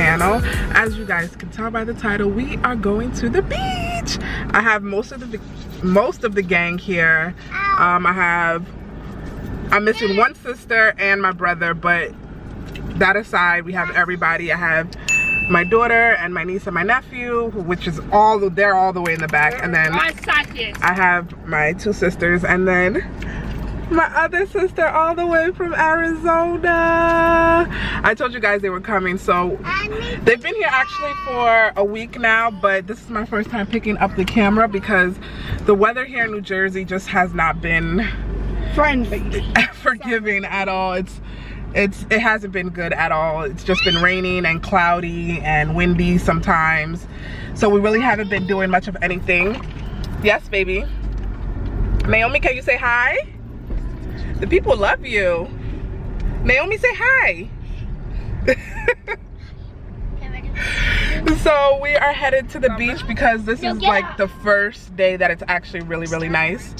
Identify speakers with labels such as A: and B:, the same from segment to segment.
A: channel. As you guys can tell by the title, we are going to the beach. I have most of the gang here. I'm missing one sister and my brother, but that aside, we have everybody. I have my daughter and my niece and my nephew, which is they're all the way in the back, and then I have my two sisters, and then my other sister all the way from Arizona. I told you guys they were coming, so they've been here actually for a week now, but this is my first time picking up the camera because the weather here in New Jersey just has not been friendly, forgiving at all. It hasn't been good at all. It's just been raining and cloudy and windy sometimes, so we really haven't been doing much of anything. Yes, baby. Naomi, can you say hi? The people love you. Naomi, say hi. So we are headed to the beach because this is like the first day that it's actually really nice.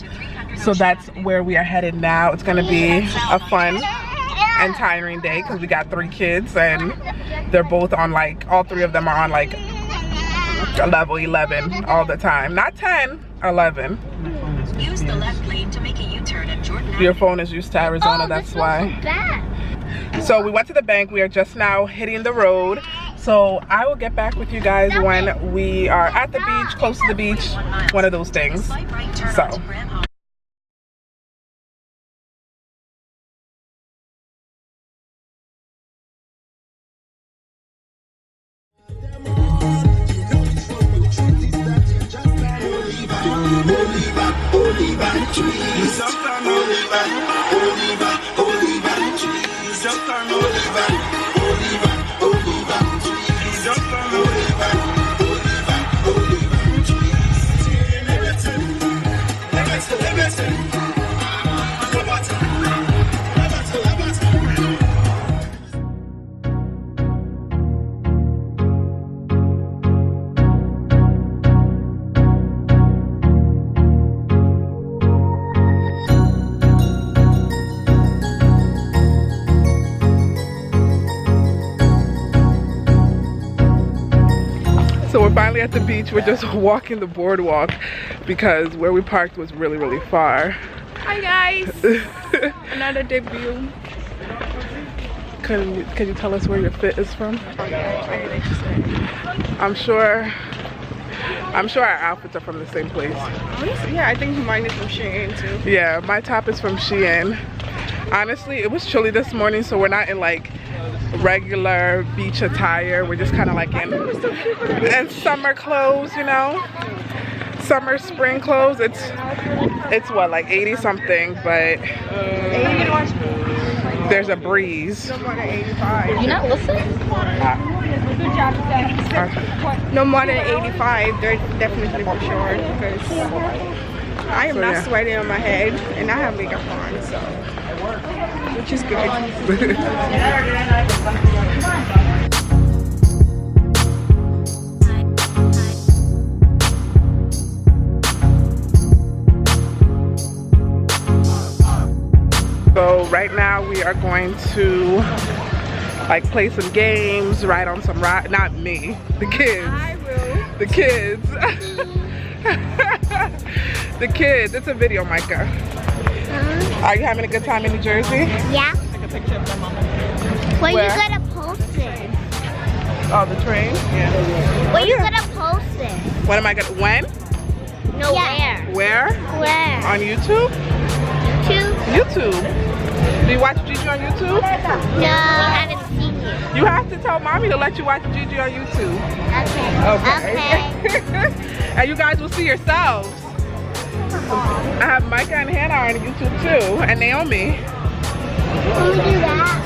A: So that's where we are headed now. It's gonna be a fun and tiring day because we got 3 kids and they're both on like, all 3 of them are on like level 11 all the time. Not 10, 11.
B: Use the left lane to make a U-turn at Jordan.
A: Your phone is used to Arizona, that's why. So we went to the bank. We are just now hitting the road. So I will get back with you guys when we are at the beach, close to the beach, one of those things. So. So we're finally at the beach. We're just walking the boardwalk because where we parked was really far.
C: Hi guys. Another debut.
A: Can you tell us where your fit is from? I'm sure our outfits are from the same place.
C: Yeah, I think mine is from Shein too.
A: Yeah, my top is from Shein. Honestly, it was chilly this morning, so we're not in like regular beach attire. We're just kind of like in summer clothes, you know, summer spring clothes. It's what, like 80 something, but there's a breeze.
C: No more than 85.
B: You're not listening?
C: No more than 85. They're definitely for sure because I am not sweating on my head and I have makeup on, so which is good.
A: So right now we are going to like play some games, ride on some ride. Not me, the kids.
C: I will.
A: The kids. The kids. It's a video, Micah. Are you having a good time in New Jersey?
D: Yeah.
A: Take a picture of them, Mama.
D: Where you
A: Where?
D: gonna post it?
A: Oh, the train? Yeah.
D: Where you gonna post it?
A: What am I gonna, when?
D: No, where?
A: Where?
D: Where?
A: On YouTube? YouTube. Do you watch Gigi on YouTube?
D: No, I haven't seen you.
A: You have to tell mommy to let you watch Gigi on YouTube.
D: Okay.
A: And you guys will see yourselves. I have Micah and Hannah on YouTube too, and Naomi.
D: Let me do that.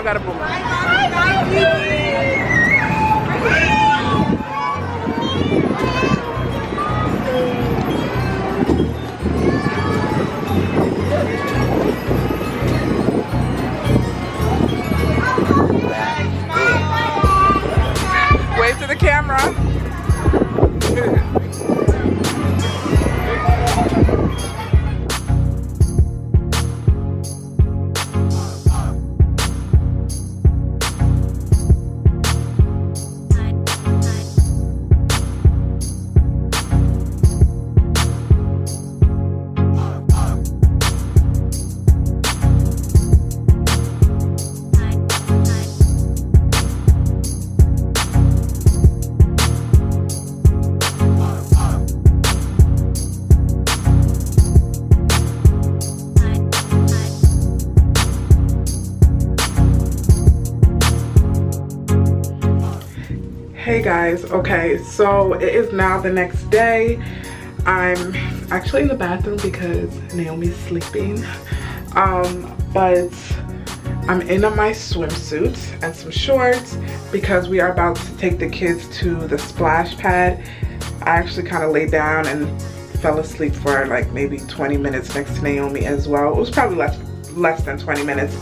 A: got a boomer. Wave to the camera. Hey guys, okay, so it is now the next day. I'm actually in the bathroom because Naomi's sleeping, but I'm in my swimsuit and some shorts because we are about to take the kids to the splash pad. I actually kind of laid down and fell asleep for like maybe 20 minutes next to Naomi as well. It was probably less than 20 minutes.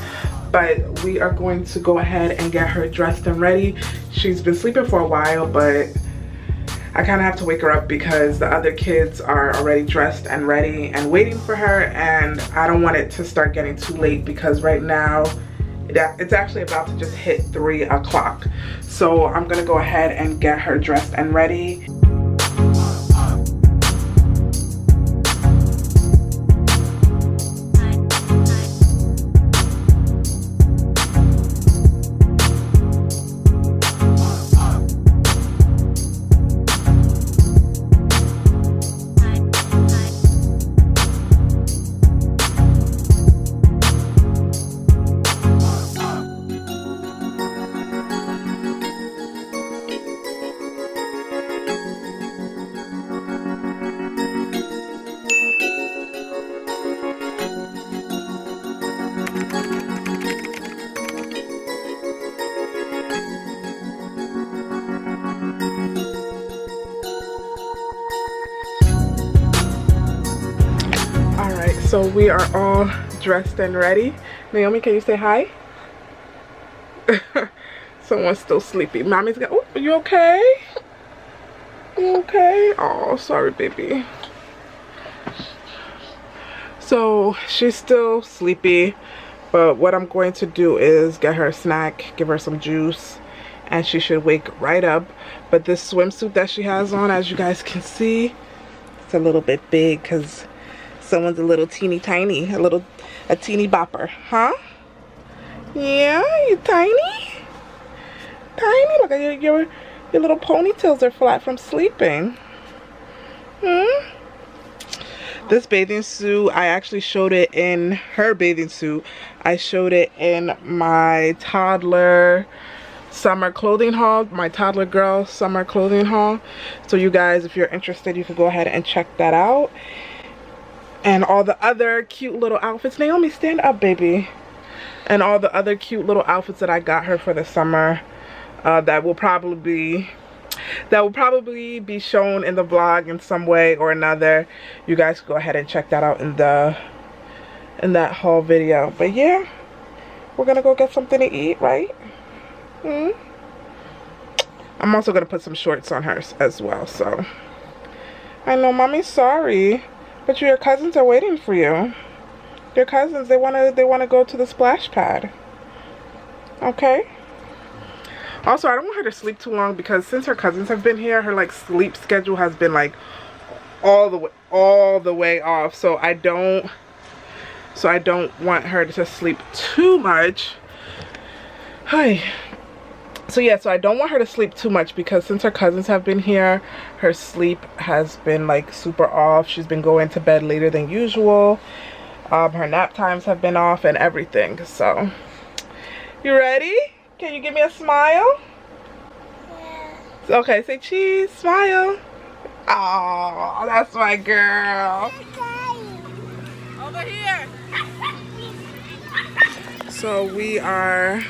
A: But we are going to go ahead and get her dressed and ready. She's been sleeping for a while, but I kind of have to wake her up because the other kids are already dressed and ready and waiting for her, and I don't want it to start getting too late because right now it's actually about to just hit 3 o'clock. So I'm gonna go ahead and get her dressed and ready. So we are all dressed and ready. Naomi, can you say hi? Someone's still sleepy. Mommy's got, oh, are you okay? You okay? Oh, sorry, baby. So she's still sleepy, but what I'm going to do is get her a snack, give her some juice, and she should wake right up. But this swimsuit that she has on, as you guys can see, it's a little bit big because someone's a little teeny tiny, a teeny bopper, huh? Yeah, you tiny? Tiny? Look at your little ponytails are flat from sleeping. This bathing suit, I actually showed it in her bathing suit. I showed it in my toddler summer clothing haul, my toddler girl summer clothing haul. So you guys, if you're interested, you can go ahead and check that out. And all the other cute little outfits. Naomi, stand up, baby. And all the other cute little outfits that I got her for the summer that will probably be shown in the vlog in some way or another. You guys go ahead and check that out in that haul video. But yeah, we're gonna go get something to eat, right? I'm also gonna put some shorts on her as well. So I know, mommy's sorry. But your cousins are waiting for you. Your cousins, they wanna go to the splash pad. Okay? Also, I don't want her to sleep too long because since her cousins have been here, her like sleep schedule has been like all the way off. So I don't want her to sleep too much. Hi. So yeah, so I don't want her to sleep too much because since her cousins have been here, her sleep has been like super off. She's been going to bed later than usual. Her nap times have been off and everything. So, you ready? Can you give me a smile? Yeah. Okay, say cheese, smile. Oh, that's my girl. Over here. So we are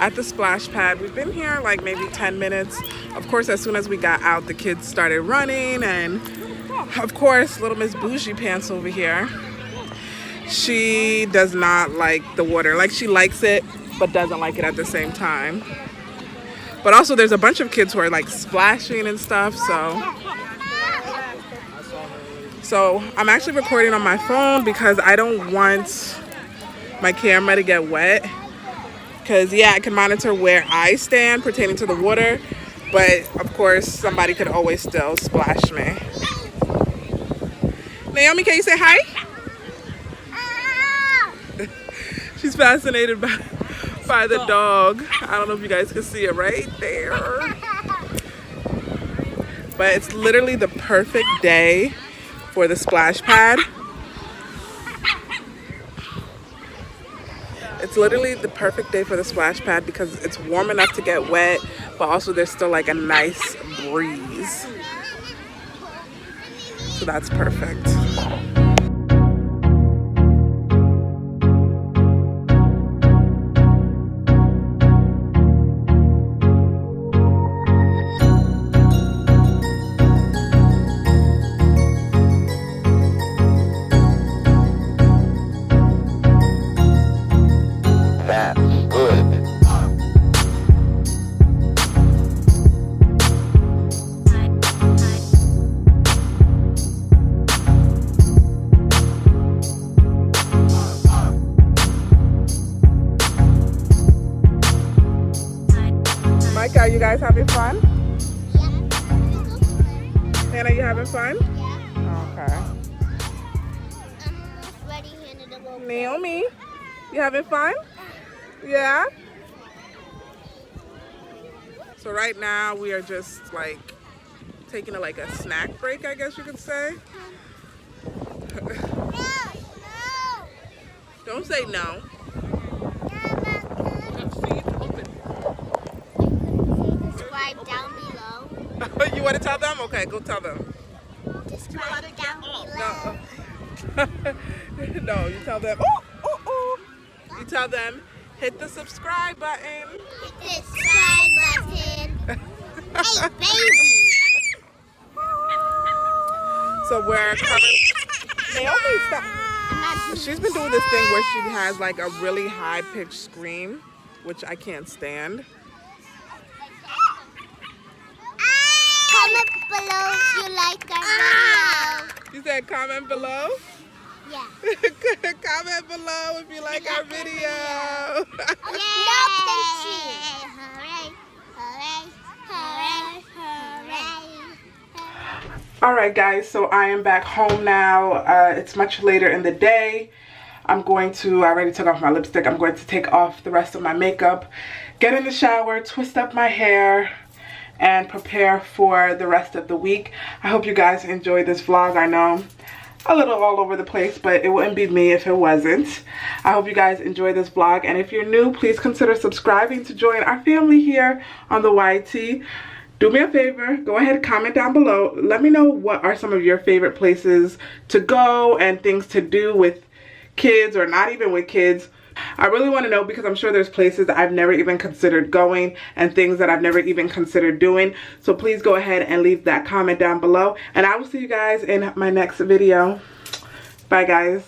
A: at the splash pad. We've been here like maybe 10 minutes. Of course, as soon as we got out, the kids started running, and of course, little Miss Bougie Pants over here, she does not like the water. Like, she likes it, but doesn't like it at the same time. But also, there's a bunch of kids who are like splashing and stuff, so I'm actually recording on my phone because I don't want my camera to get wet. Because, yeah, I can monitor where I stand pertaining to the water, but of course, somebody could always still splash me. Naomi, can you say hi? She's fascinated by the dog. I don't know if you guys can see it right there. But it's literally the perfect day for the splash pad. It's literally the perfect day for the splash pad because it's warm enough to get wet, but also there's still like a nice breeze. So that's perfect. Are you guys having fun? Yeah. Hannah, you having fun? Yeah. Okay.
D: I'm ready-handed a little bit.
A: Naomi, you having fun? Yeah? So right now we are just like taking like a snack break, I guess you could say.
D: No.
A: Don't say no.
D: Down below.
A: You want to tell them? Okay, go tell them.
D: Subscribe down below.
A: No, no, you tell them. Oh, oh, oh. You tell them, hit the subscribe button.
D: Hit the subscribe button. Hey, baby.
A: So we're coming. Naomi, stop. She's been doing this thing where she has like a really high-pitched scream, which I can't stand.
D: Comment below if you like our video.
A: You said comment below?
D: Yeah.
A: Comment below if you like our video.
D: Hooray, hooray, hooray, hooray.
A: Alright guys, so I am back home now. It's much later in the day. I already took off my lipstick. I'm going to take off the rest of my makeup, get in the shower, twist up my hair, and prepare for the rest of the week. I hope you guys enjoyed this vlog. I know a little all over the place, but it wouldn't be me if it wasn't. I hope you guys enjoy this vlog, and if you're new, please consider subscribing to join our family here on the YT. Do me a favor, go ahead and comment down below. Let me know what are some of your favorite places to go and things to do with kids or not even with kids. I really want to know because I'm sure there's places that I've never even considered going and things that I've never even considered doing. So please go ahead and leave that comment down below. And I will see you guys in my next video. Bye guys.